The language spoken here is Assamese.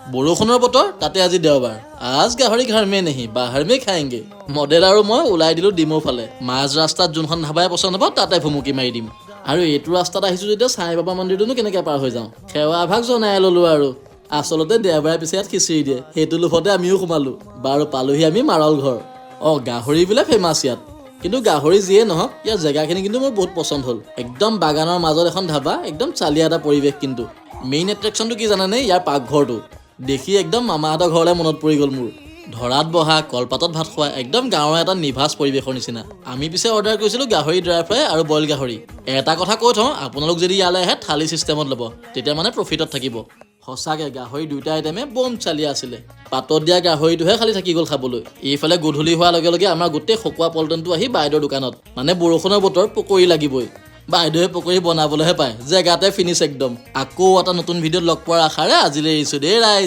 বৰষুণৰ বতৰ তাতে আজি দেওবাৰ আজ গাহৰি ঘৰ মে নেহি বাহাৰ মে খায়েংগে মডেল আৰু মই ওলাই দিলো ডিমো ফালে মাজ ৰাস্তাত যোনখন ধাবাই পছন্দ হ'ব তাতে ভুমুকি মাৰি দিম আৰু এইটো ৰাস্তাত আহিছো যেতিয়া সাই বাবা মন্দিৰটোনো কেনেকৈ পাৰ হৈ যাওঁ সেৱা ভাগ জনাই ললো আৰু আচলতে দেওবাৰে পিছে ইয়াত খিচিৰি দিয়ে সেইটো লোভতে আমিও সোমালো বাৰু পালোহি আমি মাৰল ঘৰ গাহৰি বোলে ফেমাছ ইয়াত কিন্তু গাহৰি যিয়ে নহওক ইয়াৰ জেগাখিনি কিন্তু মোৰ বহুত পচন্দ হ'ল একদম বাগানৰ মাজত এখন ধাবা একদম চালিয়া এটা পৰিৱেশ কিন্তু মেইন এট্ৰেকশ্যনটো কি জানানে ইয়াৰ পাকঘৰটো দেখি একদম মামাহঁতৰ ঘৰলৈ মনত পৰি গ'ল মোৰ ধৰাত বহা কলপাতত ভাত খোৱা একদম গাঁৱৰ এটা নিভাজ পৰিৱেশৰ নিচিনা আমি পিছে অৰ্ডাৰ কৰিছিলোঁ গাহৰি ড্ৰাই ফ্ৰাই আৰু বইল গাহৰি এটা কথা কৈ থওঁ আপোনালোক যদি ইয়ালৈ আহে থালি চিষ্টেমত ল'ব তেতিয়া মানে প্ৰফিটত থাকিব সঁচাকৈ গাহৰি দুইটা আইটেমে বম চালিয়া আছিলে পাতত দিয়া গাহৰিটোহে খালি থাকি গ'ল খাবলৈ এইফালে গধূলি হোৱাৰ লগে লগে আমাৰ গোটেই শকুৱা পল্টনটো আহি বাইদেউৰ দোকানত মানে বৰষুণৰ বতৰ পকৰি লাগিবই বাইদেৱে পকৰি বনাবলৈহে পায় জেগাতে ফিনিছ একদম আকৌ এটা নতুন ভিডিঅ'ত লগ পোৱাৰ আশাৰে আজিলৈ এৰিছোঁ দেই ৰাইজ।